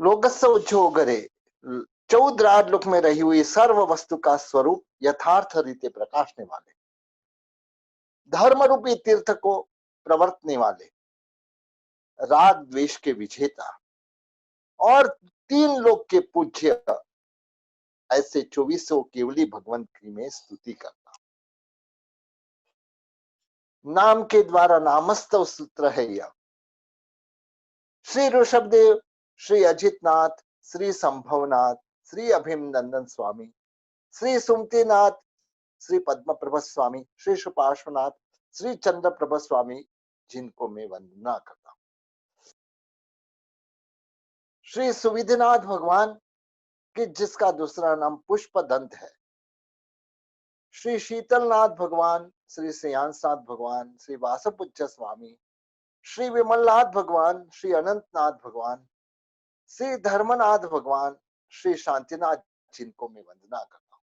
लोकस्य उज्जोगरे 14 लोक में रही हुई सर्व वस्तु का स्वरूप यथार्थ रीते प्रकाशने वाले, धर्म रूपी तीर्थ को प्रवर्तने वाले, राग द्वेष के विजेता और 3 लोक के पूज्य, ऐसे 24 केवली भगवंत की मैं स्तुति करता हूं। नाम के द्वारा नामस्तव सूत्र है यह। श्री ऋषभदेव, श्री अजितनाथ, श्री संभवनाथ, श्री अभिनंदन स्वामी, श्री सुमतिनाथ, श्री पद्म प्रभ स्वामी, श्री सुपार्श्वनाथ, श्री चंद्र प्रभ स्वामी, जिनको मैं वंदना करता हूं। श्री सुविधिनाथ भगवान कि जिसका दूसरा नाम पुष्प दंत है, श्री शीतलनाथ भगवान, श्री श्रेयांसनाथ भगवान, श्री वासुपूज्य स्वामी, श्री विमलनाथ भगवान, श्री अनंतनाथ भगवान, श्री धर्मनाथ भगवान, श्री शांतिनाथ, जिनको मैं वंदना करता हूं।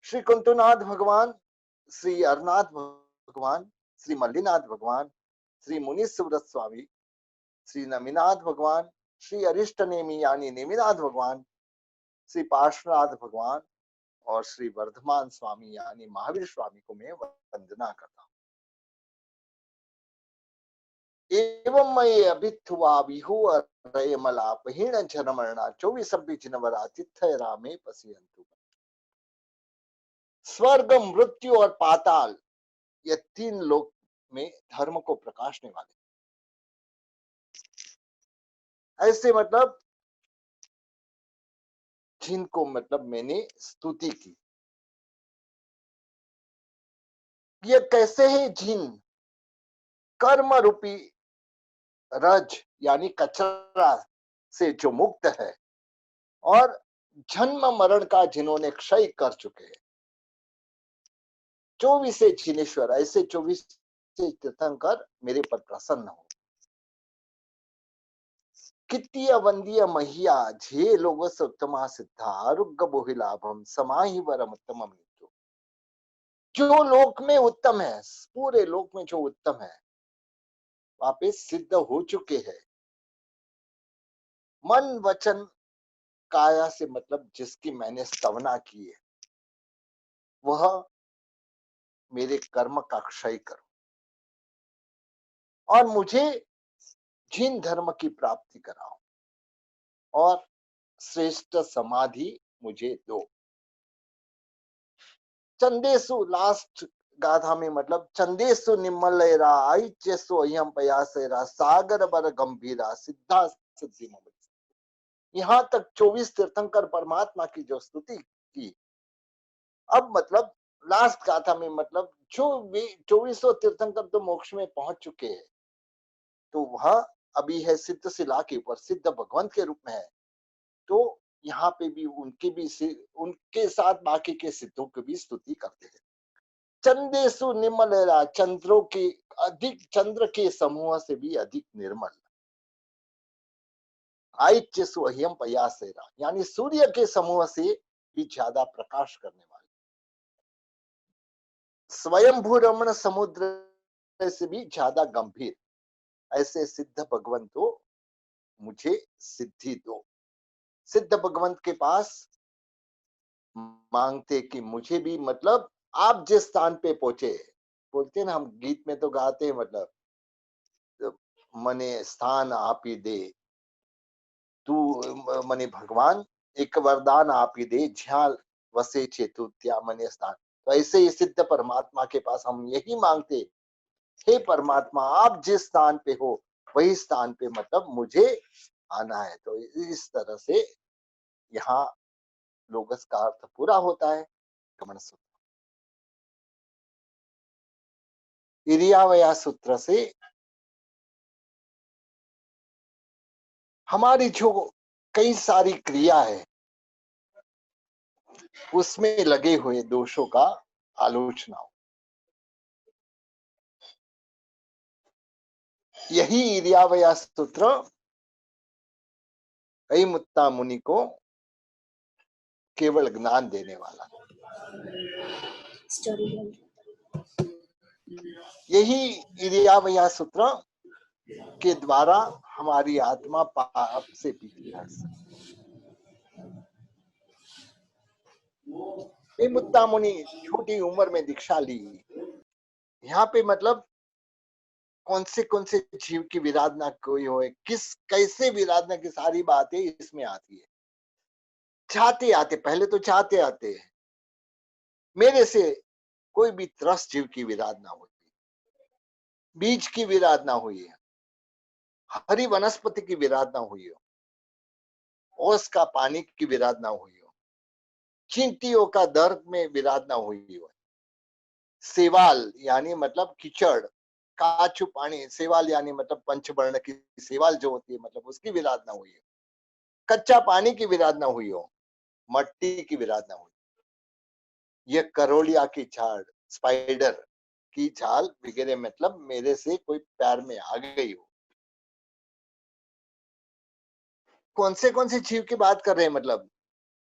श्री कुंतुनाथ भगवान, श्री अरनाथ भगवान, श्री मल्लीनाथ भगवान, श्री मुनीश्वरत स्वामी, श्री नमीनाथ भगवान, श्री अरिष्ट नेमी यानी नेमिनाथ भगवान, श्री पार्श्वनाथ भगवान और श्री वर्धमान स्वामी यानी महावीर स्वामी को मैं वंदना करता हूं। एवं मैं अभिथुआ विहु रयमलापहीन जनमरणा 24 जिनवरा तिथय रामे पसियंतु। स्वर्ग, मृत्यु और पाताल, ये 3 लोक में धर्म को प्रकाशने वाले, ऐसे मतलब जिनको मतलब मैंने स्तुति की। ये कैसे है जिन? कर्म रूपी रज यानी कचरा से जो मुक्त है और जन्म मरण का जिन्होंने क्षय कर चुके हैं, 24 जिनेश्वर, ऐसे 24 तीर्थंकर मेरे पर प्रसन्न हो। कित्तीय वंदीय महिया झे लोग उत्तमा सिद्धा आरुग्य बोहि लाभम समाहि वरम उत्तम मृत्यु। जो लोक में उत्तम है, पूरे लोक में जो उत्तम है, वहां पे सिद्ध हो चुके हैं। मन वचन काया से मतलब जिसकी मैंने स्तवना की है, वह मेरे कर्म का क्षय करो और मुझे जिन धर्म की प्राप्ति कराओ और श्रेष्ठ समाधि मुझे दो। चंदेसु लास्ट गाथा में मतलब चंदेसु निम्मलेरा आइचेसु अयम पयासेरा सागर बर गंभीरा सिद्धा सिद्धि मम। यहाँ तक 24 तीर्थंकर परमात्मा की जो स्तुति की, अब मतलब लास्ट गाथा में मतलब जो 24 तीर्थंकर तो मोक्ष में पहुंच चुके हैं, तो वह अभी है सिद्ध शिला के ऊपर, सिद्ध भगवंत के रूप में है। तो यहाँ पे भी उनके साथ बाकी के सिद्धों की भी स्तुति करते हैं। चंदेसु निर्मलेरा, चंद्रों के अधिक, चंद्र के समूह से भी अधिक निर्मल। आइच्यसु अह्यम पयासेरा यानी सूर्य के समूह से भी ज्यादा प्रकाश करने वाले। स्वयंभू रमण समुद्र से भी ज्यादा गंभीर, ऐसे सिद्ध भगवंतो मुझे सिद्धि दो। सिद्ध भगवंत के पास मांगते कि मुझे भी मतलब आप जिस स्थान पे पहुंचे, बोलते हैं ना हम गीत में तो गाते हैं मतलब मने स्थान आप ही दे तू, मने भगवान एक वरदान आप ही दे झ्याल वसे चेतु त्या मने स्थान। तो ऐसे ही सिद्ध परमात्मा के पास हम यही मांगते, हे परमात्मा आप जिस स्थान पे हो वही स्थान पे मतलब मुझे आना है। तो इस तरह से यहाँ लोगस का अर्थ पूरा होता है। गमन सूत्र, इरियावया सूत्र से हमारी जो कई सारी क्रिया है उसमें लगे हुए दोषों का आलोचना हो। यही इरियावया सूत्र कई मुत्ता मुनि को केवल ज्ञान देने वाला। यही इरियावया सूत्र के द्वारा हमारी आत्मा पाप से पीछे हट सकती। मुत्ता मुनि छोटी उम्र में दीक्षा ली। यहाँ पे मतलब कौन से जीव की विराधना कोई हो, किस कैसे विराधना की सारी बातें इसमें आती है। चाहते आते, पहले तो चाहते आते हैं, मेरे से कोई भी त्रस्त जीव की विराधना हुई, बीज की विराधना हुई है, हरी वनस्पति की विराधना हुई हो, ओस का पानी की विराधना हुई हो, चींटियों का दर्द में विराधना हुई हो, सेवाल यानी मतलब कीचड़, काचू पानी, सेवाल यानी मतलब पंचवर्ण की सेवाल जो होती है मतलब उसकी विराधना हुई हो, कच्चा पानी की विराधना हुई हो, मट्टी की विराधना हुई, ये करोलिया की झाड़, स्पाइडर की झाल वगैरह मतलब मेरे से कोई पैर में आ गई हो। कौन से जीव की बात कर रहे हैं, मतलब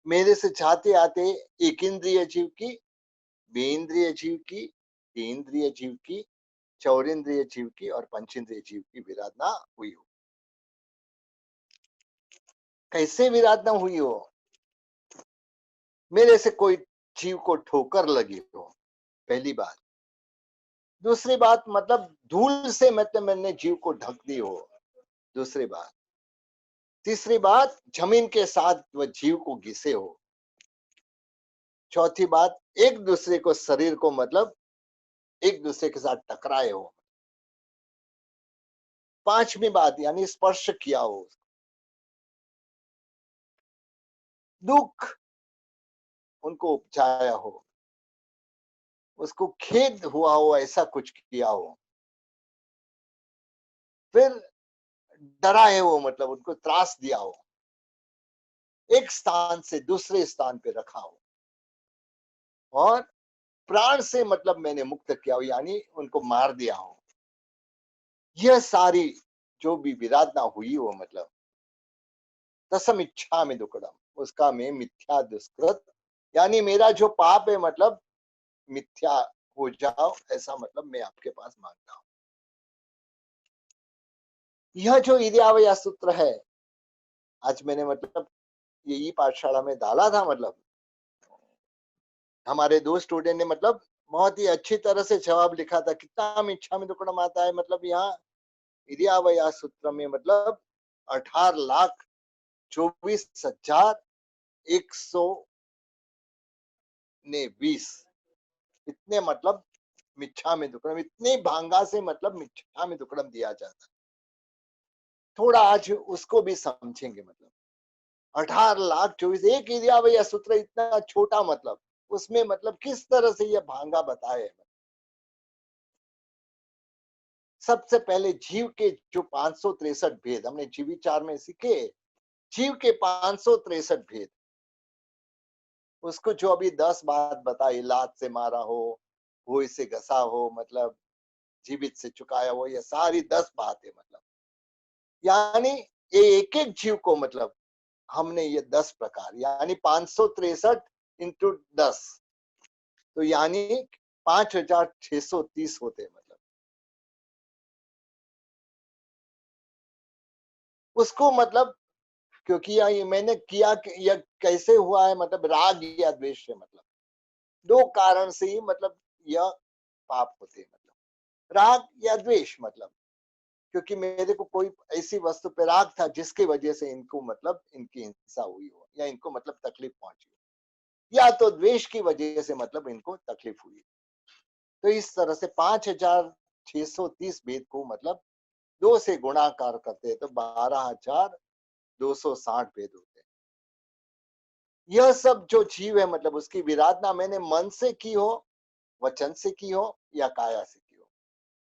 मेरे से चाहते आते एक इंद्रिय जीव की, बेन्द्रिय जीव की, इंद्रिय जीव की, चौरेंद्रिय जीव की और पंचेंद्रिय जीव की विराधना हुई हो। कैसे विराधना हुई हो, मेरे से कोई जीव को ठोकर लगी हो, पहली बात। दूसरी बात मतलब धूल से मतलब मैंने जीव को ढक दी हो, दूसरी बात। तीसरी बात जमीन के साथ वह जीव को घिसे हो। चौथी बात एक दूसरे को शरीर को मतलब एक दूसरे के साथ टकराए हो। पांचवी बात यानी स्पर्श किया हो, दुख उनको उपजाया हो, उसको खेद हुआ हो, ऐसा कुछ किया हो, फिर डराए हो मतलब उनको त्रास दिया हो, एक स्थान से दूसरे स्थान पे रखा हो, और प्राण से मतलब मैंने मुक्त किया हो यानी उनको मार दिया हो। यह सारी जो भी विराधना हुई हो मतलब तसम इच्छा में दुक्कड़म, उसका मैं मिथ्या दुष्कृत यानी मेरा जो पाप है मतलब मिथ्या हो जाओ, ऐसा मतलब मैं आपके पास मांगता हूं। यह जो इर्यावया सूत्र है, आज मैंने मतलब यही पाठशाला में डाला था, मतलब हमारे दो स्टूडेंट ने मतलब बहुत ही अच्छी तरह से जवाब लिखा था, कितना इच्छा में दुक्कड़म आता है, मतलब यहाँ इर्यावया सूत्र में मतलब 18,24,120 इतने मतलब मिच्छा में दुक्कड़म, इतने भांगा से मतलब मिच्छा में दुक्कड़म दिया जाता है। थोड़ा आज उसको भी समझेंगे, मतलब 18,24,000 एक इर्यावया सूत्र इतना छोटा, मतलब उसमें मतलब किस तरह से यह भांगा बताए। सबसे पहले जीव के जो 563 भेद हमने जीविचार में सीखे, जीव के 563 भेद, उसको जो अभी 10 बात बताई, लात से मारा हो, भूई से घसा हो, मतलब जीवित से चुकाया हो, ये सारी 10 बातें, मतलब यानी ये एक एक जीव को मतलब हमने ये 10 प्रकार यानी 563 इंटू 10, तो यानी 5,630 होते, मतलब उसको मतलब क्योंकि ये मैंने किया कि यह कैसे हुआ है, मतलब राग या द्वेष से, मतलब दो कारण से ही मतलब यह पाप होते हैं, मतलब राग या द्वेष, मतलब क्योंकि मेरे को कोई ऐसी वस्तु पे राग था जिसकी वजह से इनको मतलब इनकी हिंसा हुई हो या इनको मतलब तकलीफ पहुंची हो, या तो द्वेष की वजह से मतलब इनको तकलीफ हुई। तो इस तरह से 5,630 भेद को मतलब 2 से गुणाकार करते हैं तो 12,260 भेद होते हैं। यह सब जो जीव है मतलब उसकी विराधना मैंने मन से की हो, वचन से की हो या काया से की हो,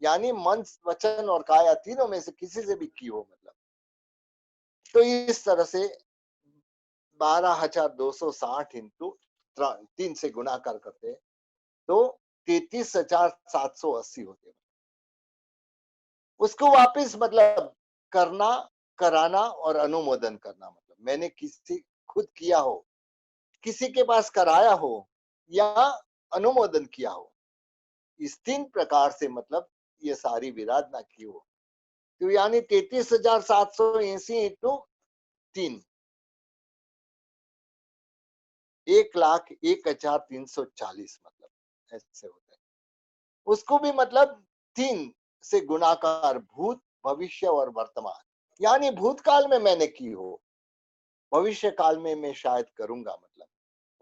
यानी मन, वचन और काया तीनों में से किसी से भी की हो, मतलब तो इस तरह से 12,260 इंटू 3 से गुणाकार करते हैं तो 33,780 होते हैं। उसको वापस मतलब करना, कराना और अनुमोदन करना, मतलब मैंने किसी खुद किया हो, किसी के पास कराया हो या अनुमोदन किया हो, इस 3 प्रकार से मतलब ये सारी विराधना की हो। तो यानी 33,780 इंटू 3, 1,01,340 मतलब ऐसे होता है। उसको भी मतलब 3 से गुणाकार, भूत, भविष्य और वर्तमान। यानी भूतकाल में मैंने की हो, भविष्य काल में मैं शायद करूंगा मतलब,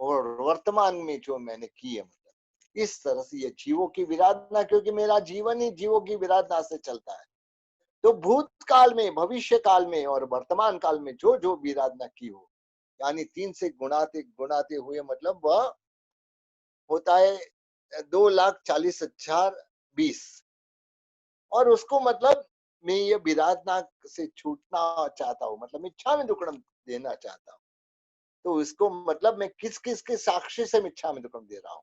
और वर्तमान में जो मैंने की है मतलब। इस तरह से ये जीवों की विराधना, क्योंकि मेरा जीवन ही जीवों की विराधना से चलता है। तो भूतकाल में, भविष्य काल में और वर्तमान काल में जो जो विराधना की हो, यानी 3 से गुणाते गुणाते हुए मतलब वह होता है 2,40,020। और उसको मतलब मैं ये विराधना से छूटना चाहता हूँ, मतलब मिच्छा में दुक्कड़म देना चाहता हूँ। तो उसको मतलब मैं किस किस के साक्षी से मिच्छा में दुक्कड़म दे रहा हूँ?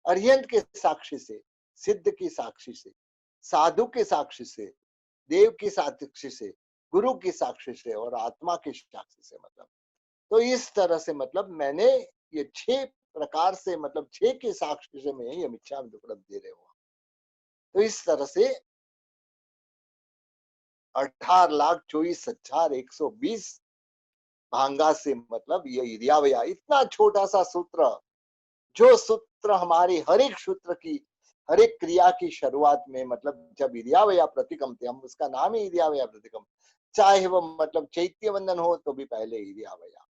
अरिहंत के साक्षी से, सिद्ध की साक्षी से, साधु के साक्षी से, देव की साक्षी से, गुरु की साक्षी से और आत्मा की साक्षी से मतलब। तो इस तरह से मतलब मैंने ये 6 प्रकार से मतलब 6 के साक्षी से मैं ये मिच्छा में दुक्कड़म दे रहे हो। तो इस तरह से 18,24,120 भांगा से मतलब ये इरियावया, इतना छोटा सा सूत्र, जो सूत्र हमारी हर एक सूत्र की, हर एक क्रिया की शुरुआत में मतलब जब इरियावया प्रतिकम थे, हम उसका नाम ही इरियावया प्रतिकम। चाहे वो मतलब चैत्य वंदन हो तो भी पहले इरियावया,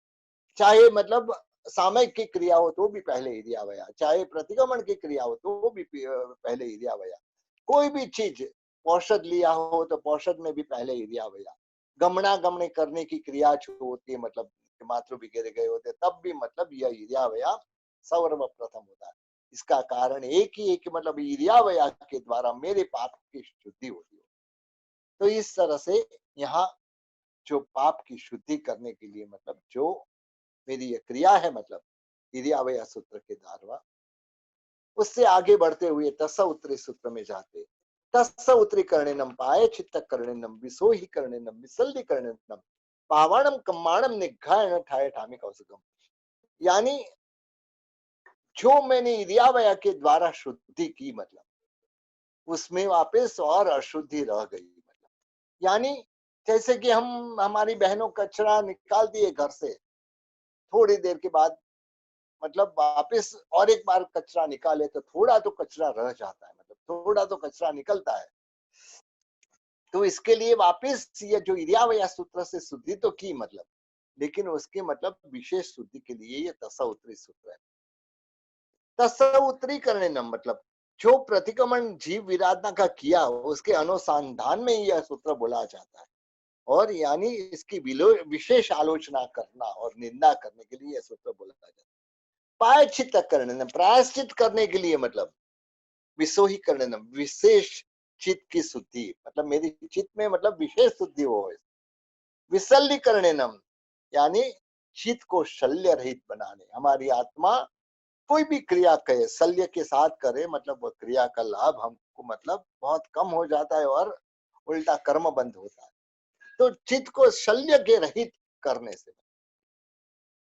चाहे मतलब सामयिक की क्रिया हो तो भी पहले इरियावया, चाहे प्रतिगमन की क्रिया हो तो भी पहले इरियावया। कोई भी चीज, औषध लिया हो तो औषध में भी पहले इरियावया। गमना गमने करने की क्रिया जो होती है मतलब मातृ वगैरह गए होते तब भी मतलब यह इरियावया सर्वप्रथम होता है। इसका कारण एक ही है कि मतलब इरियावया के द्वारा मेरे पाप की शुद्धि होती है। तो इस तरह से यहाँ जो पाप की शुद्धि करने के लिए मतलब जो मेरी ये क्रिया है मतलब इरियावया सूत्र के द्वारा, उससे आगे बढ़ते हुए तस्स उत्तरी सूत्र में जाते। तस्स उत्तरी कर्णेनम पाए चित्त कर्णेनम विसो ही कर्णेनम विसल्ली कर्णेनम पावाणम कम्माणम निघायण ठाए ठामी कौसुकम। यानी जो मैंने इरियावया के द्वारा शुद्धि की मतलब उसमें वापस और अशुद्धि रह गई मतलब। यानी जैसे कि हम हमारी बहनों कचरा निकाल दिए घर से, थोड़ी देर के बाद मतलब वापस और एक बार कचरा निकाले तो थोड़ा तो कचरा रह जाता है, मतलब थोड़ा तो कचरा निकलता है। तो इसके लिए वापस ये जो इरियावया सूत्र से शुद्धि तो की मतलब, लेकिन उसके मतलब विशेष शुद्धि के लिए ये तस्स उत्तरी सूत्र है। तस्स उत्तरी करने न मतलब जो प्रतिक्रमण जीव विराधना का किया उसके अनुसंधान में यह सूत्र बोला जाता है। और यानी इसकी विशेष आलोचना करना और निंदा करने के लिए यह सूत्र बोला जाता है। प्रायश्चित करने, प्रायश्चित करने के लिए मतलब विसोही करने, विशेष चित्त की शुद्धि मतलब मेरी चित्त में मतलब विशेष शुद्धि हो। विसल्ली करने यानी चित्त को शल्य रहित बनाने। हमारी आत्मा कोई भी क्रिया करे शल्य के साथ करे मतलब वह क्रिया का लाभ हमको मतलब बहुत कम हो जाता है और उल्टा कर्म बंद होता है। तो चित्त को शल्य के रहित करने से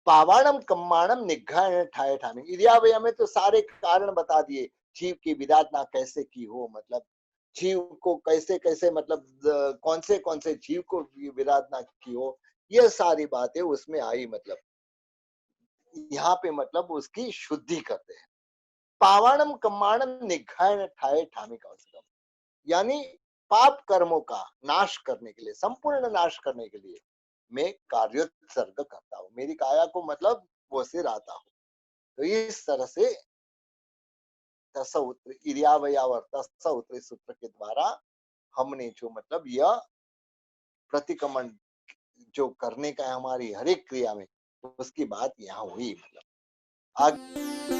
पावाणम कम्माणम निघायण ठाए ठाने। इरियावया में तो सारे कारण बता दिए, जीव की विराधना कैसे की हो मतलब जीव को कैसे कैसे मतलब कौन से जीव को विराधना की हो, ये सारी बातें उसमें आई मतलब। यहाँ पे मतलब उसकी शुद्धि करते हैं। पावाणम कम्माणम निघायण ठाए ठामी का उसका यानी पाप कर्मों का नाश करने के लिए, संपूर्ण नाश करने के लिए मैं कार्योत्सर्ग करता हूँ, मेरी काया को मतलब वो सिर आता हूँ। तो इस तरह से तस्स उत्तरी इरियावया और तस्स उत्तरी सूत्र के द्वारा हमने जो मतलब यह प्रतिक्रमण जो करने का है हमारी हर एक क्रिया में, उसकी बात यहाँ हुई मतलब। आगे